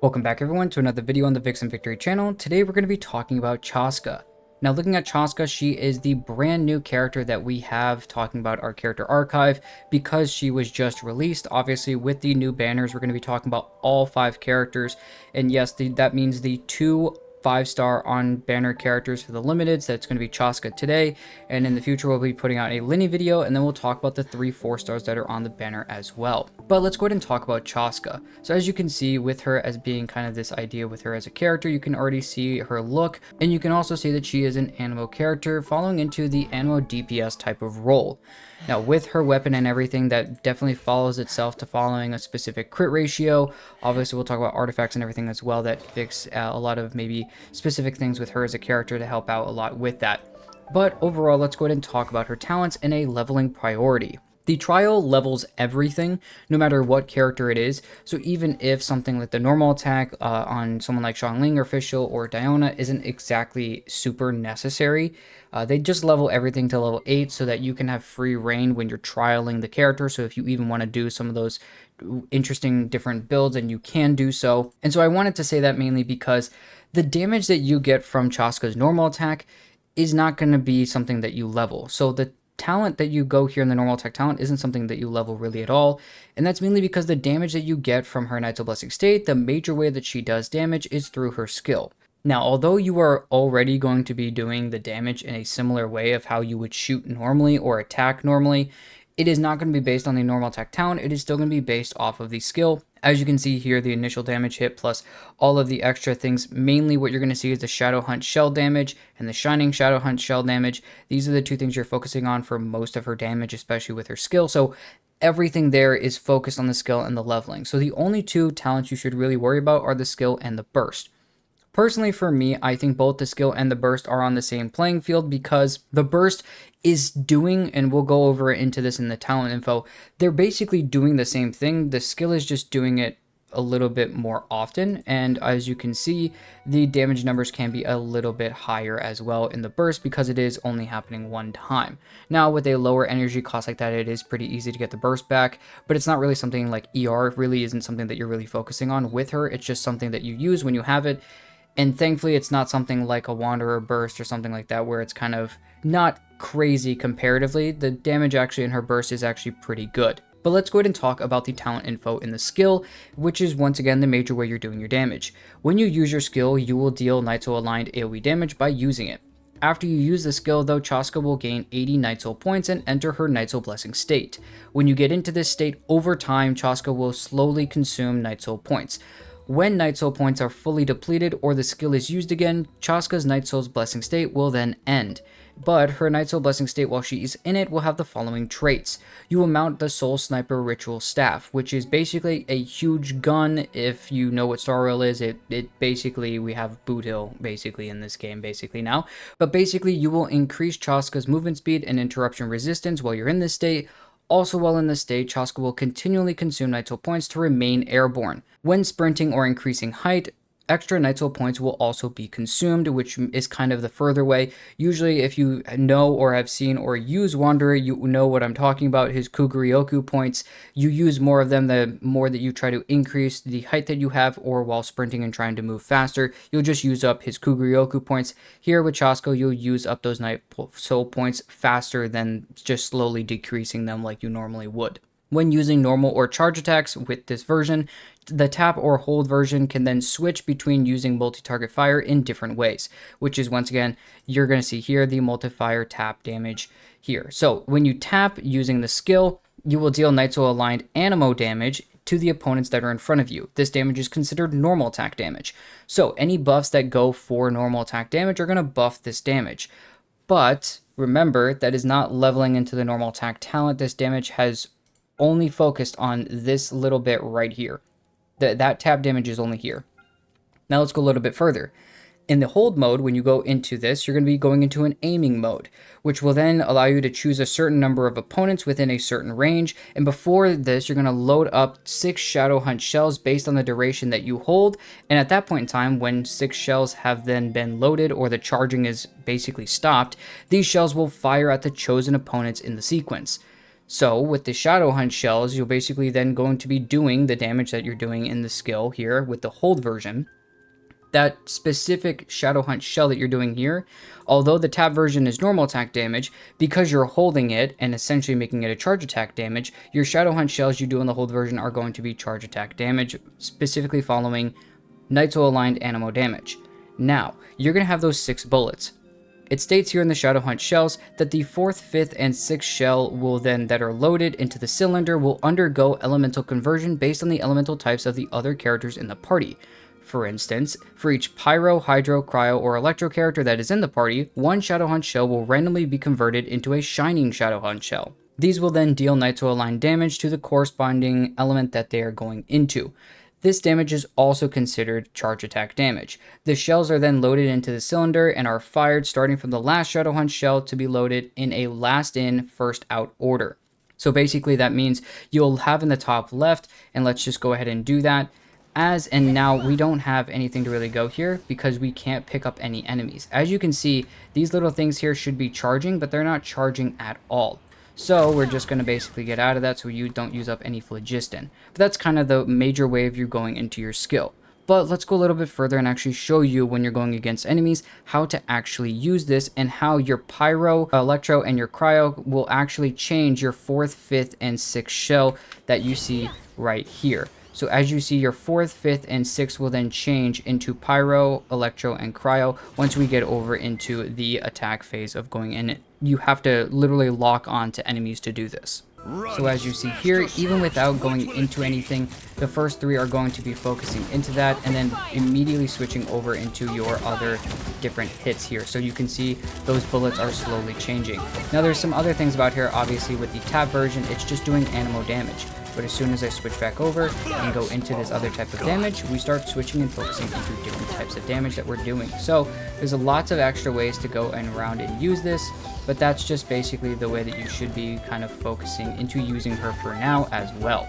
Welcome back everyone to another video on the Vixen Victory channel. Today we're going to be talking about CHASCA. Now looking at CHASCA, she is the brand new character that we have talking about our character archive because she was just released. Obviously with the new banners we're going to be talking about all 5 characters, and yes, that means the 2 5-star on banner characters for the limiteds. That's going to be CHASCA today, and in the future we'll be putting out a Linny video, and then we'll talk about the 3 4-stars that are on the banner as well. But let's go ahead and talk about CHASCA. So as you can see, with her as being kind of this idea with her as a character, you can already see her look, and you can also see that she is an Anemo character falling into the Anemo DPS type of role. Now with her weapon and everything, that definitely follows itself to following a specific crit ratio. Obviously we'll talk about artifacts and everything as well that fix a lot of maybe specific things with her as a character to help out a lot with that. But overall, let's go ahead and talk about her talents in a leveling priority. The trial levels everything, no matter what character it is, so even if something like the normal attack on someone like Xiangling or Fischl or Diona isn't exactly super necessary, they just level everything to level 8 so that you can have free reign when you're trialing the character. So if you even want to do some of those interesting different builds, and you can do so. And so I wanted to say that mainly because the damage that you get from CHASCA's normal attack is not going to be something that you level. So the talent that you go here in the normal attack talent isn't something that you level really at all, and that's mainly because the damage that you get from her Knight's Blessing state, the major way that she does damage is through her skill. Now, although you are already going to be doing the damage in a similar way of how you would shoot normally or attack normally, it is not going to be based on the normal attack talent. It is still going to be based off of the skill. As you can see here, the initial damage hit plus all of the extra things, mainly what you're going to see is the Shadow Hunt shell damage and the Shining Shadow Hunt shell damage. These are the 2 things you're focusing on for most of her damage, especially with her skill. So everything there is focused on the skill and the leveling. So the only 2 talents you should really worry about are the skill and the burst. Personally, for me, I think both the skill and the burst are on the same playing field because the burst is doing, and we'll go over into this in the talent info, they're basically doing the same thing. The skill is just doing it a little bit more often, and as you can see, the damage numbers can be a little bit higher as well in the burst because it is only happening 1 time. Now, with a lower energy cost like that, it is pretty easy to get the burst back, but it's not really something like ER. It really isn't something that you're really focusing on with her. It's just something that you use when you have it. And thankfully, it's not something like a Wanderer Burst or something like that where it's kind of not crazy comparatively. The damage actually in her burst is actually pretty good. But let's go ahead and talk about the talent info in the skill, which is once again the major way you're doing your damage. When you use your skill, you will deal Nightsoul aligned AoE damage by using it. After you use the skill though, CHASCA will gain 80 Nightsoul points and enter her Nightsoul Blessing state. When you get into this state, over time, CHASCA will slowly consume Nightsoul points. When Nightsoul points are fully depleted or the skill is used again, CHASCA's Nightsoul's Blessing state will then end. But her Nightsoul Blessing state while she is in it will have the following traits. You will mount the Soul Sniper Ritual Staff, which is basically a huge gun. If you know what Star Rail is, it basically, we have Boot Hill basically in this game basically now. But basically you will increase CHASCA's movement speed and interruption resistance while you're in this state. Also while in this state, CHASCA will continually consume Nightsoul points to remain airborne. When sprinting or increasing height, extra Nightsoul points will also be consumed, which is kind of the further way. Usually if you know or have seen or use Wanderer, you know what I'm talking about. His Kuguryoku points, you use more of them the more that you try to increase the height that you have, or while sprinting and trying to move faster, you'll just use up his Kuguryoku points. Here with CHASCA, you'll use up those Nightsoul points faster than just slowly decreasing them like you normally would. When using normal or charge attacks with this version, the tap or hold version can then switch between using multi-target fire in different ways, which is once again, you're going to see here the multi-fire tap damage here. So when you tap using the skill, you will deal Nightsoul aligned Anemo damage to the opponents that are in front of you. This damage is considered normal attack damage. So any buffs that go for normal attack damage are going to buff this damage. But remember, that is not leveling into the normal attack talent. This damage has only focused on this little bit right here. That tap damage is only here. Now let's go a little bit further. In the hold mode, when you go into this, you're going to be going into an aiming mode, which will then allow you to choose a certain number of opponents within a certain range. And before this, you're going to load up 6 Shadow Hunt shells based on the duration that you hold. And at that point in time, when 6 shells have then been loaded or the charging is basically stopped, these shells will fire at the chosen opponents in the sequence. So with the Shadow Hunt shells, you're basically then going to be doing the damage that you're doing in the skill here with the hold version. That specific Shadow Hunt shell that you're doing here, although the tab version is normal attack damage, because you're holding it and essentially making it a charge attack damage, your Shadow Hunt shells you do in the hold version are going to be charge attack damage, specifically following Nitro aligned Anemo damage. Now, you're going to have those 6 bullets. It states here in the Shadow Hunt shells that the 4th, 5th, and 6th shell will then, that are loaded into the cylinder, will undergo elemental conversion based on the elemental types of the other characters in the party. For instance, for each Pyro, Hydro, Cryo, or Electro character that is in the party, one Shadow Hunt shell will randomly be converted into a Shining Shadow Hunt shell. These will then deal Nitro aligned damage to the corresponding element that they are going into. This damage is also considered charge attack damage. The shells are then loaded into the cylinder and are fired starting from the last Shadow Hunt shell to be loaded in a last in, first out order. So basically that means you'll have in the top left, and let's just go ahead and do that. And now we don't have anything to really go here because we can't pick up any enemies. As you can see, these little things here should be charging, but they're not charging at all. So we're just going to basically get out of that so you don't use up any phlogiston. But that's kind of the major way of you going into your skill. But let's go a little bit further and actually show you when you're going against enemies how to actually use this, and how your Pyro, Electro, and your Cryo will actually change your 4th, 5th, and 6th shell that you see right here. So as you see, your 4th, 5th, and 6th will then change into Pyro, Electro, and Cryo once we get over into the attack phase of going in it. You have to literally lock on to enemies to do this. So as you see here, even without going into anything, the first 3 are going to be focusing into that and then immediately switching over into your other different hits here. So you can see those bullets are slowly changing. Now there's some other things about here. Obviously with the tab version, it's just doing Anemo damage. But as soon as I switch back over and go into this other type of damage, we start switching and focusing into different types of damage that we're doing. So there's lots of extra ways to go and around and use this, but that's just basically the way that you should be kind of focusing into using her for now as well.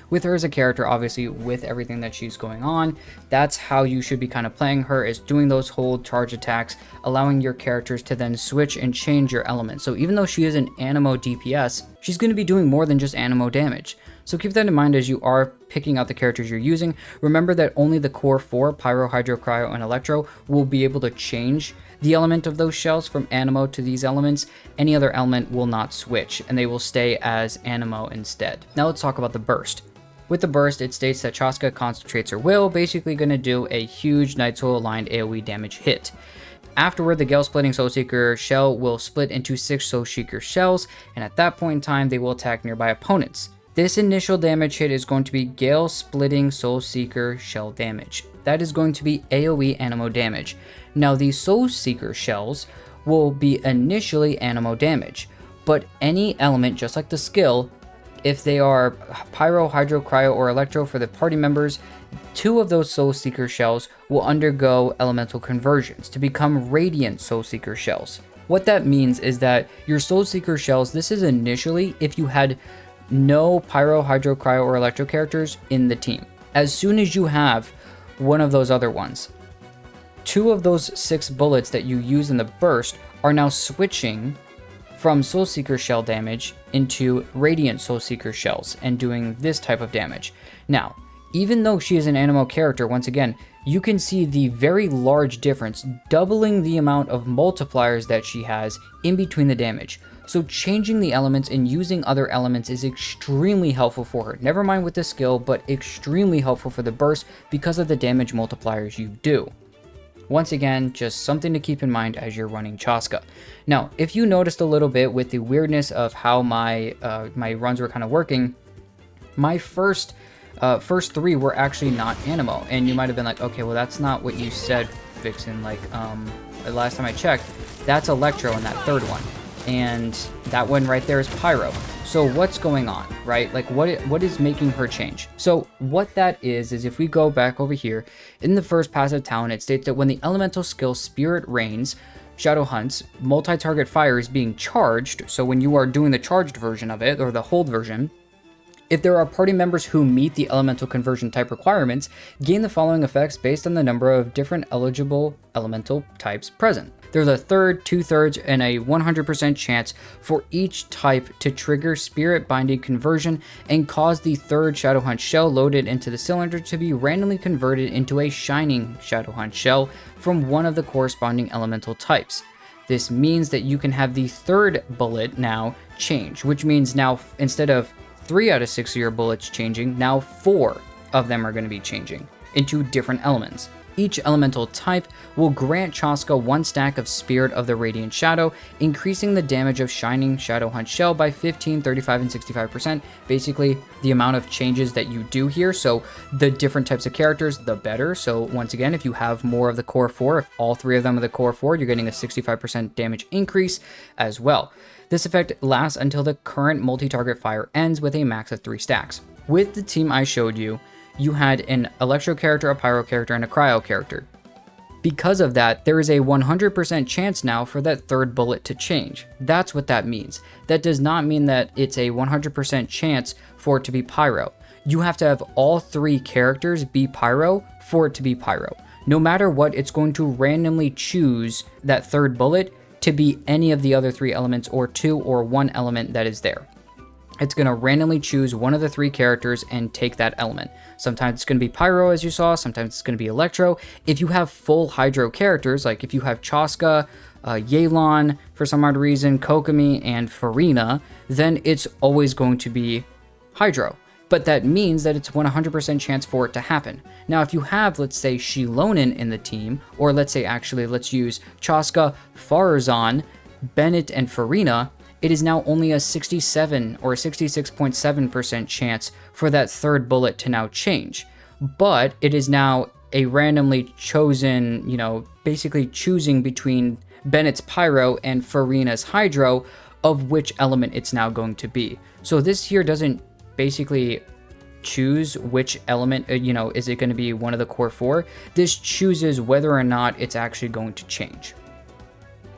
With her as a character, obviously, with everything that she's going on, that's how you should be kind of playing her, is doing those hold charge attacks, allowing your characters to then switch and change your elements. So even though she is an Anemo DPS, she's going to be doing more than just Anemo damage. So keep that in mind as you are picking out the characters you're using. Remember that only the core 4, Pyro, Hydro, Cryo, and Electro, will be able to change the element of those shells from Anemo to these elements. Any other element will not switch, and they will stay as Anemo instead. Now let's talk about the burst. With the burst, it states that CHASCA concentrates her will, basically going to do a huge Nitro aligned AoE damage hit. Afterward, the Gale Splitting Soul Seeker shell will split into 6 Soul Seeker shells, and at that point in time, they will attack nearby opponents. This initial damage hit is going to be Gale Splitting Soul Seeker shell damage. That is going to be AoE Anemo damage. Now, these Soul Seeker shells will be initially Anemo damage, but any element, just like the skill, if they are Pyro, Hydro, Cryo, or Electro for the party members, 2 of those Soul Seeker shells will undergo elemental conversions to become Radiant Soul Seeker shells. What that means is that your Soul Seeker shells, this is initially if you had no Pyro, Hydro, Cryo, or Electro characters in the team. As soon as you have one of those other ones, 2 of those 6 bullets that you use in the burst are now switching from Soul Seeker shell damage into Radiant Soul Seeker shells and doing this type of damage. Now, even though she is an Anemo character, once again, you can see the very large difference, doubling the amount of multipliers that she has in between the damage. So changing the elements and using other elements is extremely helpful for her. Never mind with the skill, but extremely helpful for the burst because of the damage multipliers you do. Once again, just something to keep in mind as you're running CHASCA. Now, if you noticed a little bit with the weirdness of how my runs were kind of working, my first 3 were actually not Anemo, and you might have been like, okay, well that's not what you said, Vixen. Like, last time I checked, that's Electro in that 3rd one, and that one right there is Pyro. So what's going on, right? Like what is making her change? So what that is if we go back over here, in the first passive talent, it states that when the elemental skill Spirit Rains, Shadow Hunts, multi-target fire is being charged, so when you are doing the charged version of it, or the hold version, If there are party members who meet the elemental conversion type requirements, gain the following effects based on the number of different eligible elemental types present. There's a third, 2/3, and a 100% chance for each type to trigger spirit binding conversion and cause the third Shadowhunt shell loaded into the cylinder to be randomly converted into a shining Shadowhunt shell from one of the corresponding elemental types. This means that you can have the third bullet now change, which means now instead of 3 out of 6 of your bullets changing, now 4 of them are going to be changing into different elements. Each elemental type will grant CHASCA 1 stack of Spirit of the Radiant Shadow, increasing the damage of Shining Shadowhunt Shell by 15, 35, and 65%. Basically, the amount of changes that you do here. So the different types of characters, the better. So once again, if you have more of the core 4, if all 3 of them are the core 4, you're getting a 65% damage increase as well. This effect lasts until the current multi-target fire ends with a max of 3 stacks. With the team I showed you, you had an Electro character, a Pyro character, and a Cryo character. Because of that, there is a 100% chance now for that third bullet to change. That's what that means. That does not mean that it's a 100% chance for it to be Pyro. You have to have all 3 characters be Pyro for it to be Pyro. No matter what, it's going to randomly choose that third bullet to be any of the other 3 elements or 2 or 1 element that is there. It's going to randomly choose one of the 3 characters and take that element. Sometimes it's going to be Pyro, as you saw. Sometimes it's going to be Electro. If you have full Hydro characters, like if you have CHASCA, Yelan, for some odd reason, Kokomi, and Farina, then it's always going to be Hydro. But that means that it's 100% chance for it to happen. Now, if you have, let's say, Shilonen in the team, or let's say, actually, let's use CHASCA, Farazan, Bennett, and Farina, it is now only a 67 or 66.7% chance for that third bullet to now change. But it is now a randomly chosen, basically choosing between Bennett's Pyro and Farina's Hydro of which element it's now going to be. So this here doesn't basically choose which element, is it going to be one of the core 4? This chooses whether or not it's actually going to change.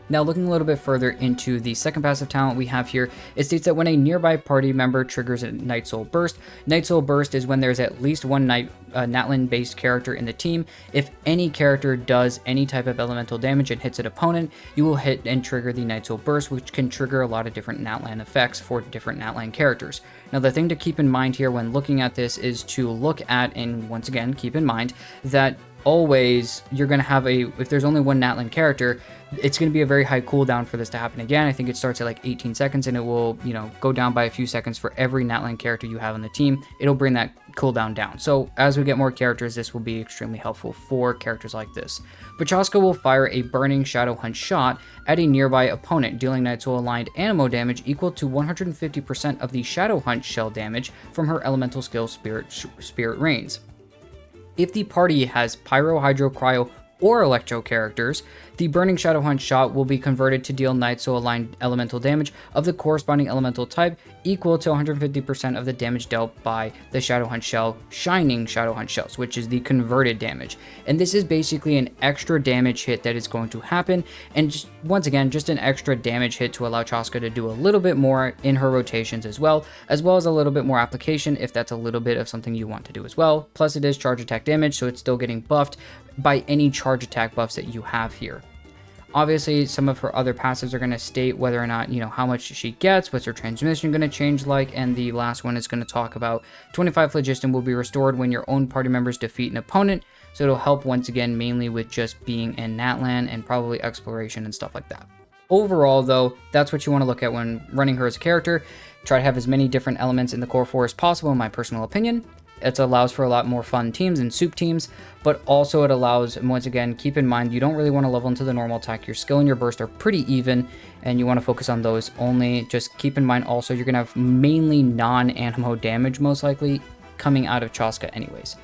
Now, looking a little bit further into the second passive talent we have here, it states that when a nearby party member triggers a Night Soul Burst is when there's at least one Natlan-based character in the team. If any character does any type of elemental damage and hits an opponent, you will hit and trigger the Night Soul Burst, which can trigger a lot of different Natlan effects for different Natlan characters. Now, the thing to keep in mind here when looking at this is to look at, and once again, keep in mind that always you're going to have if there's only one Natlan character, it's going to be a very high cooldown for this to happen again. I think it starts at like 18 seconds and it will, go down by a few seconds for every Natlan character you have on the team. It'll bring that cooldown down. So as we get more characters, this will be extremely helpful for characters like this. But CHASCA will fire a burning Shadowhunt shot at a nearby opponent, dealing Night Soul aligned Anemo damage equal to 150% of the Shadowhunt shell damage from her elemental skill Spirit Reigns. If the party has Pyro, Hydro, Cryo, or Electro characters, the Burning Shadowhunt shot will be converted to deal Night Soul aligned elemental damage of the corresponding elemental type equal to 150% of the damage dealt by the Shadowhunt shell, Shining Shadowhunt shells, which is the converted damage. And this is basically an extra damage hit that is going to happen, and once again, just an extra damage hit to allow CHASCA to do a little bit more in her rotations as well as a little bit more application if that's a little bit of something you want to do as well. Plus it is charge attack damage, so it's still getting buffed by any charge attack buffs that you have here. Obviously, some of her other passives are going to state whether or not, how much she gets, what's her transmission going to change like, and the last one is going to talk about 25 phlogiston will be restored when your own party members defeat an opponent, so it'll help once again mainly with just being in Natlan and probably exploration and stuff like that. Overall, though, that's what you want to look at when running her as a character. Try to have as many different elements in the core 4 as possible, in my personal opinion. It allows for a lot more fun teams and soup teams, but also it allows, once again, keep in mind, you don't really want to level into the normal attack. Your skill and your burst are pretty even, and you want to focus on those only. Just keep in mind also, you're going to have mainly non-animo damage, most likely, coming out of CHASCA anyways.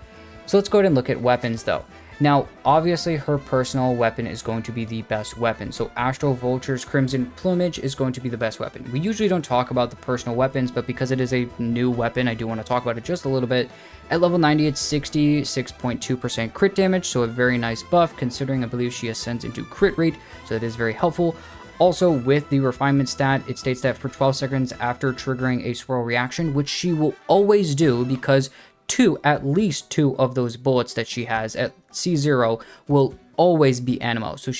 So let's go ahead and look at weapons, though. Now, obviously, her personal weapon is going to be the best weapon. So Astral Vulture's Crimson Plumage is going to be the best weapon. We usually don't talk about the personal weapons, but because it is a new weapon, I do want to talk about it just a little bit. At level 90, it's 66.2% crit damage, so a very nice buff, considering I believe she ascends into crit rate, so that is very helpful. Also, with the refinement stat, it states that for 12 seconds after triggering a swirl reaction, which she will always do because at least two of those bullets that she has at C0 will always be animo. So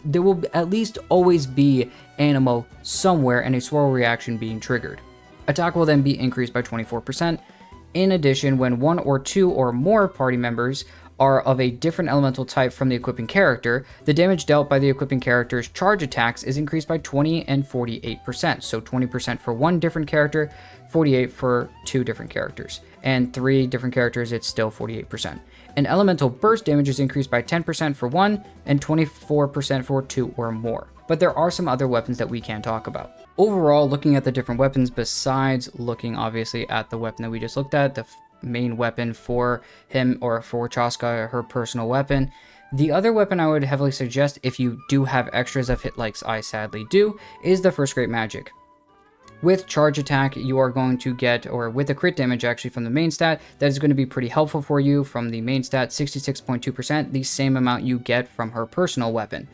there will at least always be animo somewhere and a swirl reaction being triggered. Attack will then be increased by 24%. In addition, when one or two or more party members are of a different elemental type from the equipping character, the damage dealt by the equipping character's charge attacks is increased by 20 and 48%. So 20% for one different character, 48 for two different characters, and three different characters, it's still 48%. And elemental burst damage is increased by 10% for one and 24% for two or more. But there are some other weapons that we can talk about. Overall, looking at the different weapons, besides looking obviously at the weapon that we just looked at, the main weapon for him or for CHASCA, her personal weapon, the other weapon I would heavily suggest if you do have extras of hit likes I sadly do, is the first great magic. With charge attack, you are going to get, or with the crit damage actually from the main stat, that is going to be pretty helpful for you from the main stat, 66.2%, the same amount you get from her personal weapon.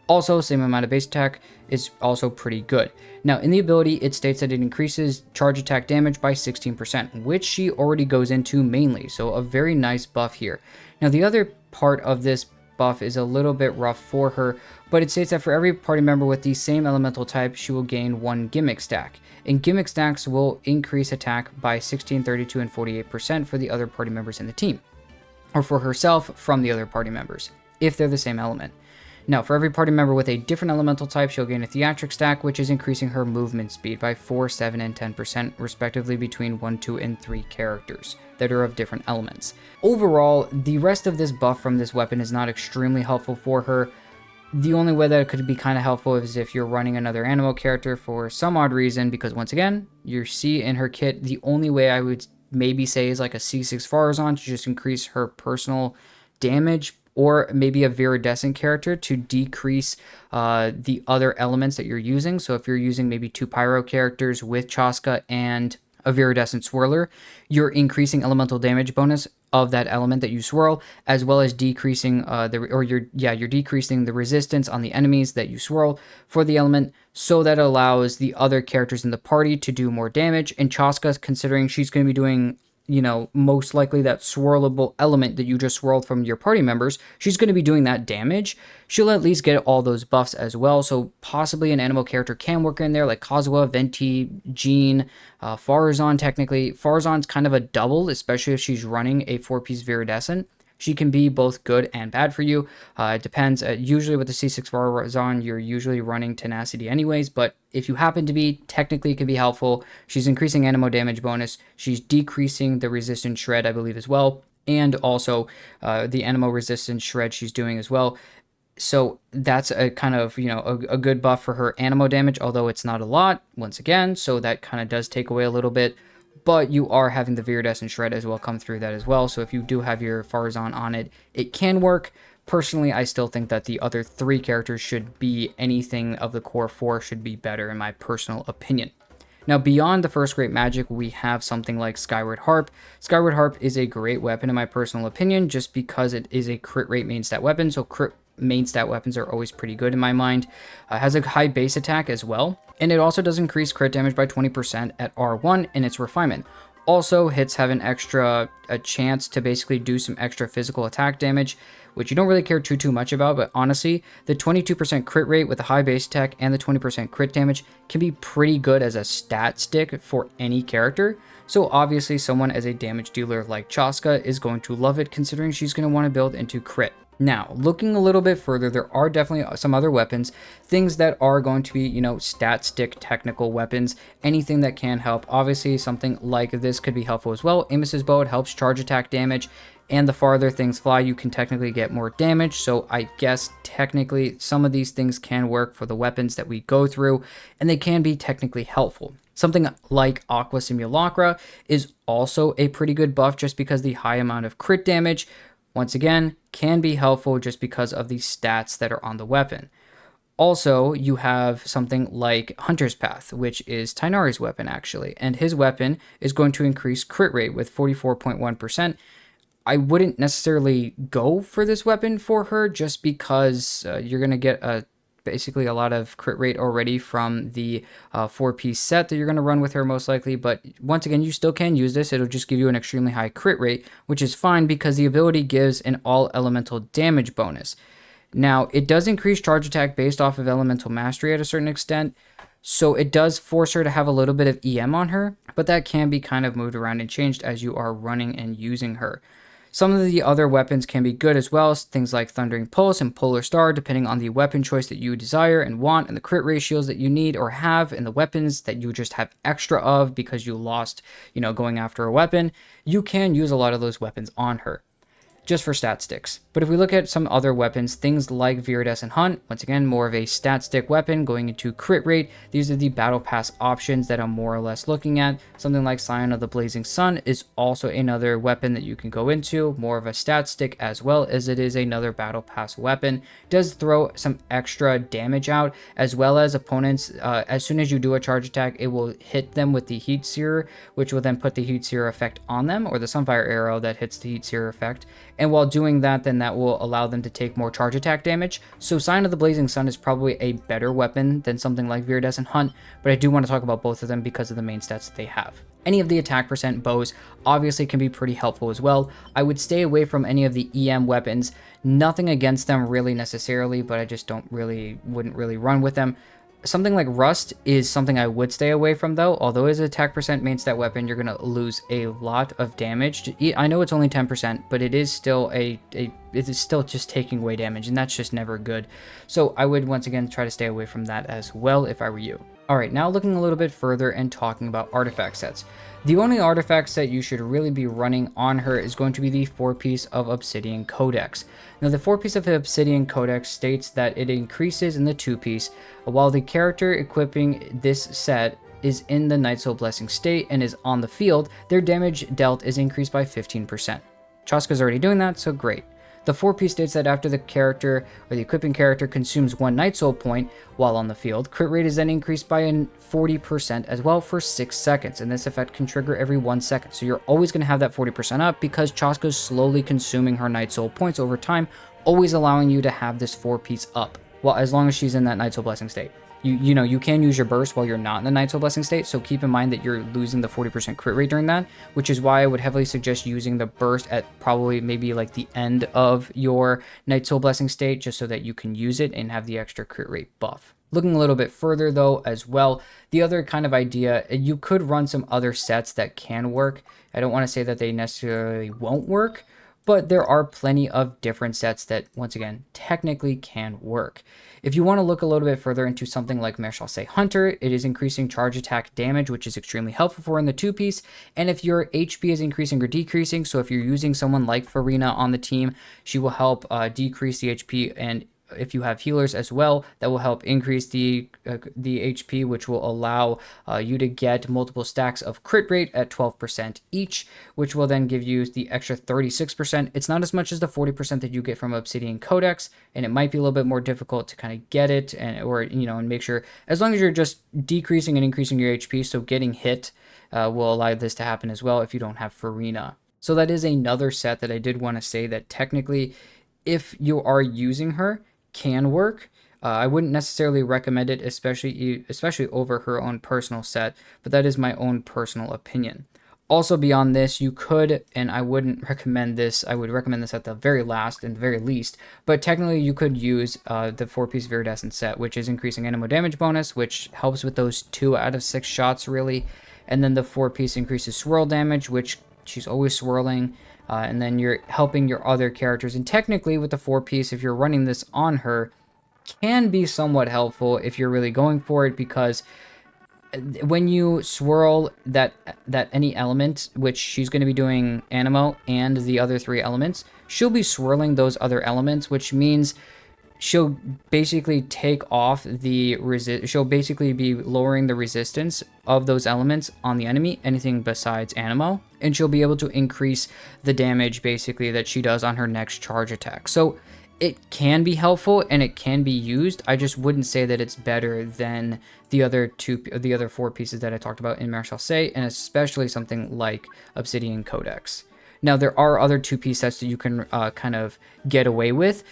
Also, same amount of base attack is also pretty good. Now, in the ability, it states that it increases charge attack damage by 16%, which she already goes into mainly, so a very nice buff here. Now, the other part of this buff is a little bit rough for her, but it states that for every party member with the same elemental type, she will gain one gimmick stack. And gimmick stacks will increase attack by 16, 32, and 48% for the other party members in the team, or for herself from the other party members, if they're the same element. Now, for every party member with a different elemental type, she'll gain a theatric stack, which is increasing her movement speed by 4, 7, and 10%, respectively between 1, 2, and 3 characters that are of different elements. Overall, the rest of this buff from this weapon is not extremely helpful for her. The only way that it could be kind of helpful is if you're running another animo character for some odd reason, because once again, your C in her kit, the only way I would maybe say is like a C6 Farazan to just increase her personal damage, or maybe a viridescent character to decrease the other elements that you're using. So if you're using maybe two pyro characters with CHASCA and a viridescent swirler, you're increasing elemental damage bonus of that element that you swirl, as well as decreasing you're decreasing the resistance on the enemies that you swirl for the element, so that allows the other characters in the party to do more damage. And CHASCA, considering she's going to be doing, most likely that swirlable element that you just swirled from your party members, she's going to be doing that damage. She'll at least get all those buffs as well. So possibly an animal character can work in there, like Kazuha, Venti, Jean, Farazan. Technically, Farazan's kind of a double, especially if she's running a 4-piece viridescent. She can be both good and bad for you. It depends. Usually with the C6 Farazan, you're usually running tenacity anyways, but if you happen to be, technically it can be helpful. She's increasing animo damage bonus. She's decreasing the resistance shred, I believe, as well. And also the animo resistance shred she's doing as well. So that's a kind of, a good buff for her animo damage, although it's not a lot, once again. So that kind of does take away a little bit. But you are having the viridescent shred as well come through that as well. So if you do have your Farazan on it, it can work. Personally, I still think that the other 3 characters should be anything of the core 4 should be better in my personal opinion. Now, beyond the first great magic, we have something like Skyward Harp. Skyward Harp is a great weapon in my personal opinion, just because it is a crit rate main stat weapon. So crit main stat weapons are always pretty good in my mind. It has a high base attack as well. And it also does increase crit damage by 20% at R1 in its refinement. Also, hits have a chance to basically do some extra physical attack damage, which you don't really care too much about, but honestly, the 22% crit rate with a high base attack and the 20% crit damage can be pretty good as a stat stick for any character. So obviously, someone as a damage dealer like CHASCA is going to love it, considering she's going to want to build into crit. Now, looking a little bit further, there are definitely some other weapons, things that are going to be, stat stick technical weapons, anything that can help. Obviously, something like this could be helpful as well. Amos's Bow, it helps charge attack damage, and the farther things fly, you can technically get more damage. So I guess technically some of these things can work for the weapons that we go through, and they can be technically helpful. Something like Aqua Simulacra is also a pretty good buff, just because the high amount of crit damage, once again, can be helpful just because of the stats that are on the weapon. Also, you have something like Hunter's Path, which is Tainari's weapon actually, and his weapon is going to increase crit rate with 44.1%. I wouldn't necessarily go for this weapon for her, just because you're going to get basically a lot of crit rate already from the 4-piece set that you're going to run with her most likely. But once again, you still can use this. It'll just give you an extremely high crit rate, which is fine because the ability gives an all elemental damage bonus. Now, it does increase charge attack based off of elemental mastery at a certain extent, so it does force her to have a little bit of EM on her, but that can be kind of moved around and changed as you are running and using her. Some of the other weapons can be good as well, things like Thundering Pulse and Polar Star, depending on the weapon choice that you desire and want, and the crit ratios that you need or have, and the weapons that you just have extra of because you lost, going after a weapon. You can use a lot of those weapons on her, just for stat sticks. But if we look at some other weapons, things like Viridescent Hunt, once again, more of a stat stick weapon going into crit rate. These are the battle pass options that I'm more or less looking at. Something like Scion of the Blazing Sun is also another weapon that you can go into, more of a stat stick as well as it is another battle pass weapon. It does throw some extra damage out, as well as opponents, as soon as you do a charge attack, it will hit them with the Heat Seer, which will then put the Heat Seer effect on them, or the Sunfire Arrow that hits the Heat Seer effect. And while doing that, then that will allow them to take more charge attack damage. So Sign of the Blazing Sun is probably a better weapon than something like Viridescent Hunt, but I do want to talk about both of them because of the main stats that they have. Any of the attack percent bows obviously can be pretty helpful as well. I would stay away from any of the EM weapons. Nothing against them really necessarily, but I just wouldn't really run with them. Something like Rust is something I would stay away from though. Although it is an attack percent main stat weapon, you're going to lose a lot of damage. I know it's only 10%, but it is still it is still just taking away damage, and that's just never good. So I would once again try to stay away from that as well if I were you. Alright, now looking a little bit further and talking about artifact sets. The only artifact set you should really be running on her is going to be the 4-piece of Obsidian Codex. Now, the 4-piece of Obsidian Codex states that it increases in the 2-piece, while the character equipping this set is in the Night Soul Blessing state and is on the field, their damage dealt is increased by 15%. CHASCA's already doing that, so great. The 4-piece states that after the character or the equipping character consumes 1 Night Soul point while on the field, crit rate is then increased by 40% as well for 6 seconds, and this effect can trigger every 1 second. So you're always going to have that 40% up because CHASCA is slowly consuming her Night Soul points over time, always allowing you to have this 4-piece up, well, as long as she's in that Night Soul Blessing state. You can use your burst while you're not in the Night Soul Blessing state, so keep in mind that you're losing the 40% crit rate during that, which is why I would heavily suggest using the burst at probably maybe like the end of your Night Soul Blessing state, just so that you can use it and have the extra crit rate buff. Looking a little bit further though as well, the other kind of idea, you could run some other sets that can work. I don't want to say that they necessarily won't work, but there are plenty of different sets that, once again, technically can work. If you want to look a little bit further into something like Maréchal Hunter, it is increasing charge attack damage, which is extremely helpful for in the 2-piece. And if your HP is increasing or decreasing, so if you're using someone like Farina on the team, she will help decrease the HP, and if you have healers as well, that will help increase the HP, which will allow you to get multiple stacks of crit rate at 12% each, which will then give you the extra 36%. It's not as much as the 40% that you get from Obsidian Codex, and it might be a little bit more difficult to kind of get it, and make sure, as long as you're just decreasing and increasing your HP, so getting hit will allow this to happen as well if you don't have Farina. So that is another set that I did want to say that technically, if you are using her, can work. I wouldn't necessarily recommend it, especially over her own personal set, but that is my own personal opinion. Also beyond this, you could, and I wouldn't recommend this, I would recommend this at the very last and very least, but technically you could use the 4-piece Viridescent set, which is increasing anemo damage bonus, which helps with those 2 out of 6 shots really, and then the 4-piece increases swirl damage, which she's always swirling, and then you're helping your other characters. And technically with the 4-piece, if you're running this on her, can be somewhat helpful if you're really going for it, because when you swirl that any element, which she's going to be doing anemo and the other 3 elements, she'll be swirling those other elements, which means she'll basically take off she'll basically be lowering the resistance of those elements on the enemy, anything besides anemo, and she'll be able to increase the damage basically that she does on her next charge attack. So it can be helpful and it can be used. I just wouldn't say that it's better than the other 4 pieces that I talked about in Maréchal, and especially something like Obsidian Codex. Now there are other 2-piece sets that you can kind of get away with.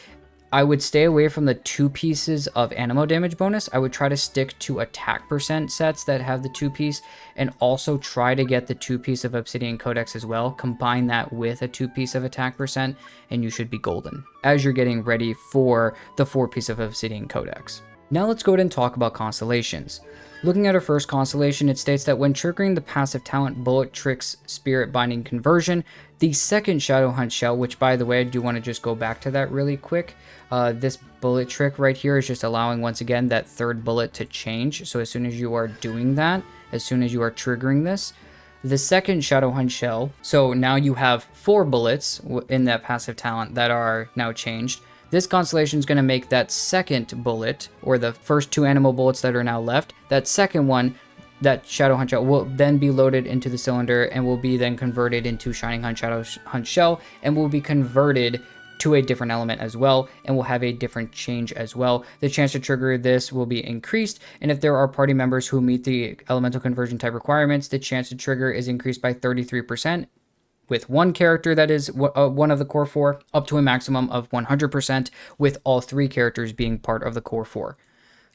I would stay away from the 2 pieces of animo damage bonus. I would try to stick to attack percent sets that have the 2-piece, and also try to get the 2-piece of Obsidian Codex as well. Combine that with a 2-piece of attack percent, and you should be golden as you're getting ready for the 4-piece of Obsidian Codex. Now let's go ahead and talk about Constellations. Looking at our first constellation, it states that when triggering the passive talent Bullet Trick's Spirit Binding Conversion, the second Shadow Hunt Shell, which by the way, I do want to just go back to that really quick. This bullet trick right here is just allowing, once again, that third bullet to change. So as soon as you are doing that, as soon as you are triggering this, the second Shadow Hunt Shell, so now you have 4 bullets in that passive talent that are now changed. This constellation is going to make that second bullet, or the first 2 animal bullets that are now left, that second one, that Shadow Hunt Shell, will then be loaded into the cylinder and will be then converted into Shining Hunt Shadow Hunt Shell, and will be converted to a different element as well, and will have a different change as well. The chance to trigger this will be increased, and if there are party members who meet the elemental conversion type requirements, the chance to trigger is increased by 33%. With one character that is one of the core 4, up to a maximum of 100%, with all 3 characters being part of the core 4.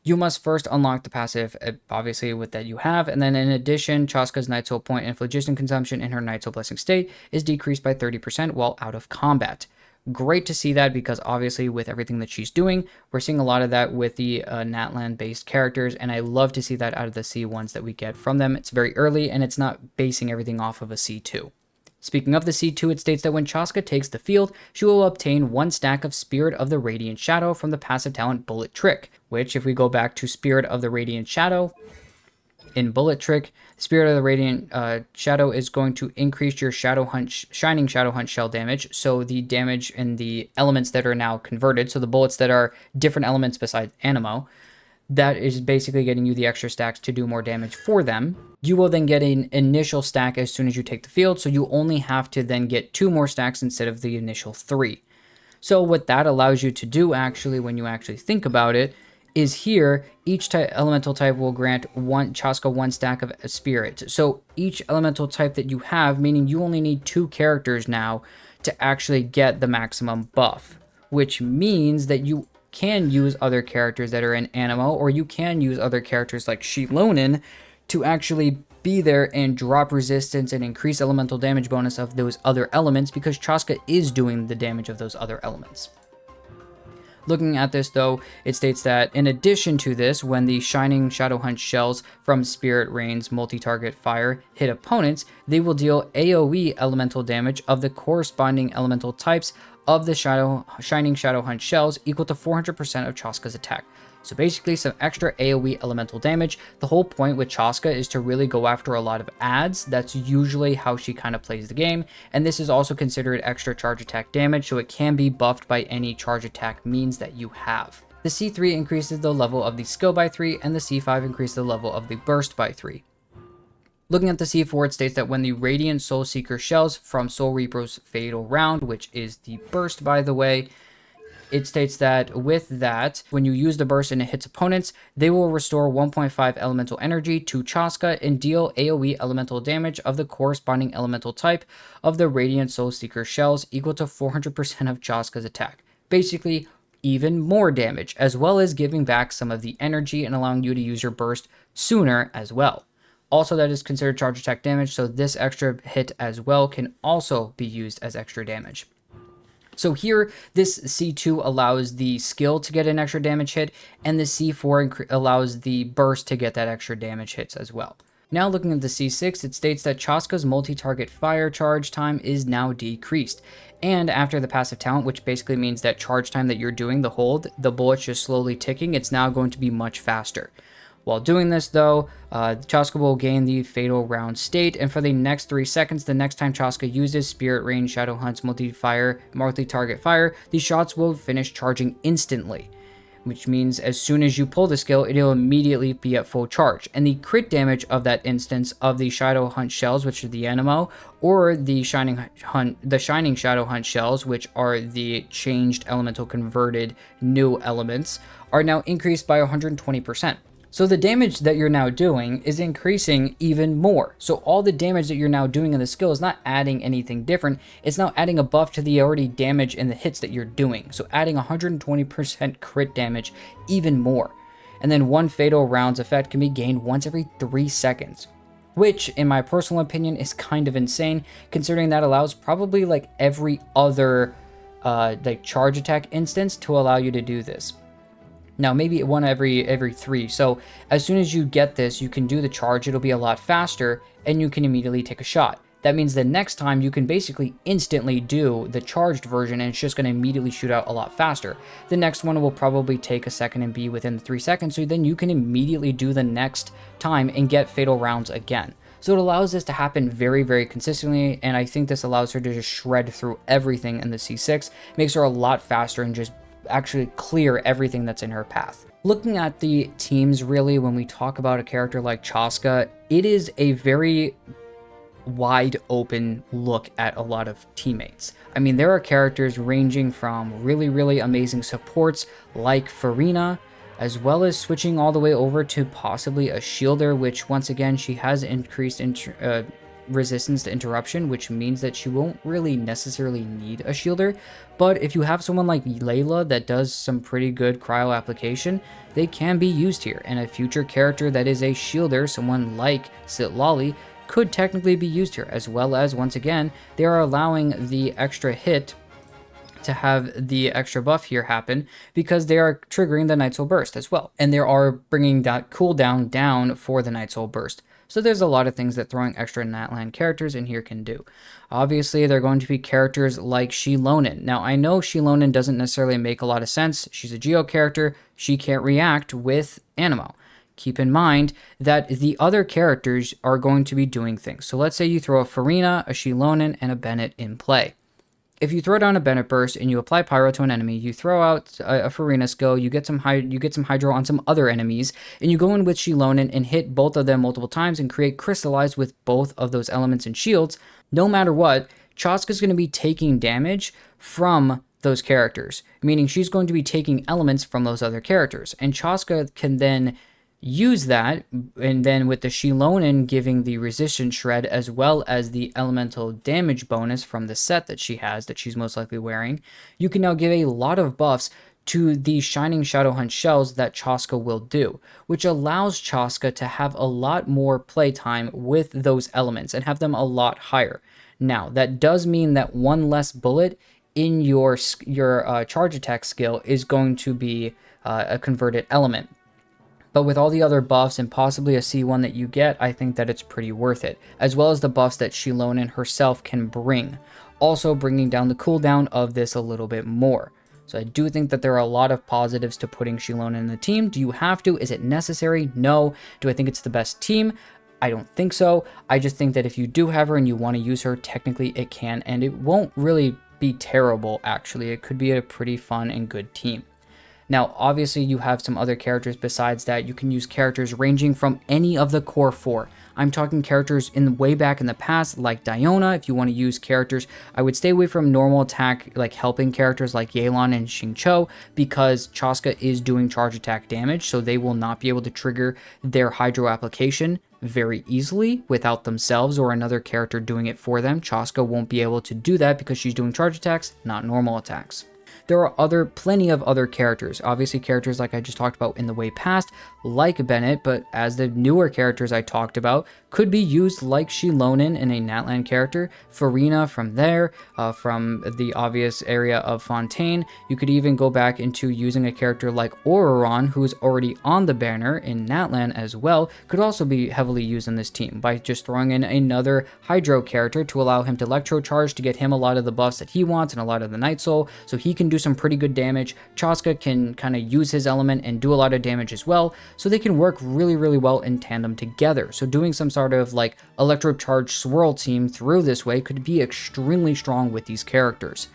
You must first unlock the passive, obviously, with that you have, and then in addition, CHASCA's Night Soul point and phlogiston consumption in her Night Soul Blessing state is decreased by 30% while out of combat. Great to see that, because obviously with everything that she's doing, we're seeing a lot of that with the Natlan-based characters, and I love to see that out of the C1s that we get from them. It's very early, and it's not basing everything off of a C2. Speaking of the C2, it states that when CHASCA takes the field, she will obtain 1 stack of Spirit of the Radiant Shadow from the passive talent Bullet Trick, which, if we go back to Spirit of the Radiant Shadow, in Bullet Trick, Spirit of the Radiant Shadow is going to increase your Shining Shadow Hunt Shell damage, so the damage in the elements that are now converted, so the bullets that are different elements besides Animo, that is basically getting you the extra stacks to do more damage for them. You will then get an initial stack as soon as you take the field, so you only have to then get 2 more stacks instead of the initial 3. So what that allows you to do, actually, when you actually think about it, is here, each elemental type will grant CHASCA 1 stack of Spirit. So each elemental type that you have, meaning you only need 2 characters now to actually get the maximum buff, which means that you can use other characters that are in Animo, or you can use other characters like Shilonin to actually be there and drop resistance and increase elemental damage bonus of those other elements, because CHASCA is doing the damage of those other elements. Looking at this though, it states that in addition to this, when the Shining Shadow Hunt Shells from Spirit Rain's multi-target fire hit opponents, they will deal AoE elemental damage of the corresponding elemental types of the Shining Shadow Hunt Shells, equal to 400% of CHASCA's attack. So basically some extra AoE elemental damage. The whole point with CHASCA is to really go after a lot of adds. That's usually how she kind of plays the game. And this is also considered extra charge attack damage, so it can be buffed by any charge attack means that you have. The C3 increases the level of the skill by 3, and the C5 increases the level of the burst by 3. Looking at the C4, it states that when the Radiant Soul Seeker shells from Soul Reaper's Fatal Round, which is the burst by the way, it states that with that, when you use the burst and it hits opponents, they will restore 1.5 elemental energy to CHASCA and deal AoE elemental damage of the corresponding elemental type of the Radiant Soul Seeker shells, equal to 400% of CHASCA's attack. Basically, even more damage, as well as giving back some of the energy and allowing you to use your burst sooner as well. Also, that is considered charge attack damage, so this extra hit as well can also be used as extra damage. So here, this C2 allows the skill to get an extra damage hit, and the C4 allows the burst to get that extra damage hits as well. Now looking at the C6, it states that CHASCA's multi-target fire charge time is now decreased. And after the passive talent, which basically means that charge time that you're doing, the hold, the bullet's just slowly ticking, it's now going to be much faster. While doing this though, CHASCA will gain the Fatal Round state, and for the next 3 seconds, the next time CHASCA uses Spirit Rain Shadow Hunt's multi-target fire, the shots will finish charging instantly, which means as soon as you pull the skill, it'll immediately be at full charge. And the crit damage of that instance of the Shadow Hunt shells, which are the Animo, or the Shining Shadow Hunt shells, which are the changed elemental converted new elements, are now increased by 120%. So the damage that you're now doing is increasing even more. So all the damage that you're now doing in the skill is not adding anything different. It's now adding a buff to the already damage and the hits that you're doing. So adding 120% crit damage even more. And then one fatal rounds effect can be gained once every 3 seconds. Which, in my personal opinion, is kind of insane, considering that allows probably like every other like charge attack instance to allow you to do this. Now, maybe one every 3. So as soon as you get this, you can do the charge. It'll be a lot faster, and you can immediately take a shot. That means the next time you can basically instantly do the charged version, and it's just going to immediately shoot out a lot faster. The next one will probably take a second and be within the 3 seconds, so then you can immediately do the next time and get fatal rounds again. So it allows this to happen very, very consistently, and I think this allows her to just shred through everything in the C6, makes her a lot faster and just actually clear everything that's in her path. Looking at the teams, really, when we talk about a character like CHASCA, it is a very wide open look at a lot of teammates. I mean, there are characters ranging from really, really amazing supports like Farina, as well as switching all the way over to possibly a shielder, which once again, she has increased resistance to interruption, which means that she won't really necessarily need a shielder. But if you have someone like Eula that does some pretty good cryo application, they can be used here. And a future character that is a shielder, someone like Sitlali, could technically be used here, as well as, once again, they are allowing the extra hit to have the extra buff here happen because they are triggering the Night Soul Burst as well. And they are bringing that cooldown down for the Night Soul Burst. So there's a lot of things that throwing extra Natlan characters in here can do. Obviously, they're going to be characters like Shilonen. Now, I know Shilonen doesn't necessarily make a lot of sense. She's a Geo character. She can't react with Anemo. Keep in mind that the other characters are going to be doing things. So let's say you throw a Farina, a Shilonen, and a Bennett in play. If you throw down a Bennett burst and you apply Pyro to an enemy, you throw out a Farina skill, you get some Hydro on some other enemies, and you go in with Shilonen and hit both of them multiple times and create Crystallize with both of those elements and shields, no matter what, CHASCA is going to be taking damage from those characters, meaning she's going to be taking elements from those other characters, and CHASCA can then use that, and then with the Shilonen giving the resistance shred as well as the elemental damage bonus from the set that she has, that she's most likely wearing, you can now give a lot of buffs to the Shining Shadowhunt shells that CHASCA will do, which allows CHASCA to have a lot more playtime with those elements and have them a lot higher. Now, that does mean that one less bullet in your charge attack skill is going to be a converted element. But with all the other buffs and possibly a C1 that you get, I think that it's pretty worth it, as well as the buffs that Shilonen herself can bring, also bringing down the cooldown of this a little bit more. So I do think that there are a lot of positives to putting Shilonen in the team. Do you have to? Is it necessary? No. Do I think it's the best team? I don't think so. I just think that if you do have her and you want to use her, technically it can, and it won't really be terrible, actually. It could be a pretty fun and good team. Now, obviously, you have some other characters besides that. You can use characters ranging from any of the core 4. I'm talking characters way back in the past, like Diona. If you want to use characters, I would stay away from normal attack, like helping characters like Yelan and Xingqiu, because CHASCA is doing charge attack damage, so they will not be able to trigger their Hydro application very easily without themselves or another character doing it for them. CHASCA won't be able to do that because she's doing charge attacks, not normal attacks. There are plenty of other characters, obviously characters like I just talked about in the way past, like Bennett, but as the newer characters I talked about could be used like Shilonen in a Natlan character, Farina from there, from the obvious area of Fontaine. You could even go back into using a character like Auroron, who is already on the banner in Natlan as well, could also be heavily used in this team by just throwing in another Hydro character to allow him to Electro Charge to get him a lot of the buffs that he wants and a lot of the Night Soul, so he can do some pretty good damage. CHASCA can kind of use his element and do a lot of damage as well, so they can work really, really well in tandem together. So doing some sort of like Electro Charge swirl team through this way could be extremely strong with these characters.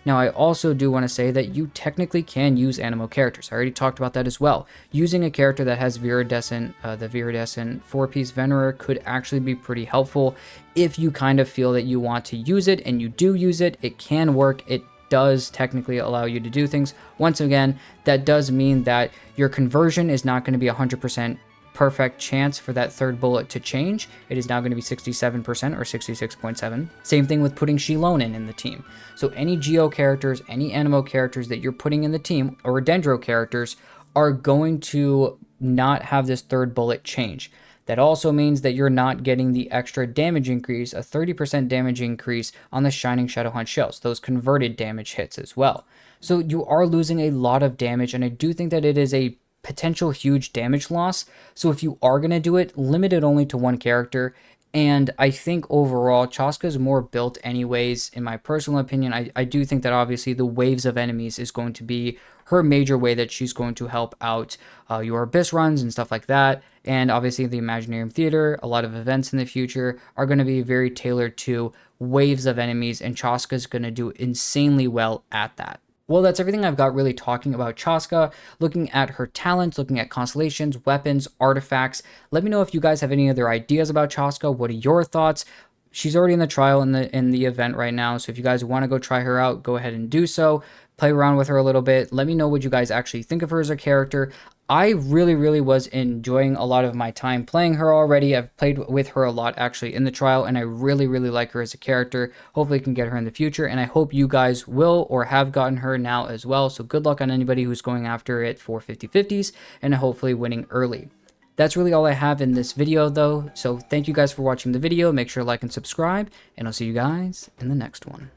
Now, I also do want to say that you technically can use Anemo characters. I already talked about that as well. Using a character that has Viridescent, the Viridescent 4-piece Venerer could actually be pretty helpful if you kind of feel that you want to use it and you do use it. It can work. It does technically allow you to do things. Once again, that does mean that your conversion is not going to be 100% perfect chance for that third bullet to change. It is now going to be 67% or 66.7. Same thing with putting Shilone in the team. So any Geo characters, any Anemo characters that you're putting in the team, or Dendro characters, are going to not have this third bullet change. That also means that you're not getting the extra damage increase, a 30% damage increase on the Shining Shadowhunt shells, those converted damage hits as well. So you are losing a lot of damage, and I do think that it is a potential huge damage loss. So if you are going to do it, limit it only to one character. And I think overall, CHASCA is more built anyways, in my personal opinion. I do think that obviously the waves of enemies is going to be her major way that she's going to help out your Abyss runs and stuff like that. And obviously the Imaginarium Theater, a lot of events in the future are going to be very tailored to waves of enemies, and CHASCA is going to do insanely well at that. Well, that's everything I've got really talking about CHASCA, looking at her talents, looking at constellations, weapons, artifacts. Let me know if you guys have any other ideas about CHASCA. What are your thoughts? She's already in the trial in the event right now, so if you guys want to go try her out, go ahead and do so. Play around with her a little bit. Let me know what you guys actually think of her as a character. I really was enjoying a lot of my time playing her already. I've played with her a lot actually in the trial, and I really like her as a character. Hopefully I can get her in the future, and I hope you guys will or have gotten her now as well. So good luck on anybody who's going after it for 50/50s and hopefully winning early. That's really all I have in this video though. So thank you guys for watching the video. Make sure to like and subscribe, and I'll see you guys in the next one.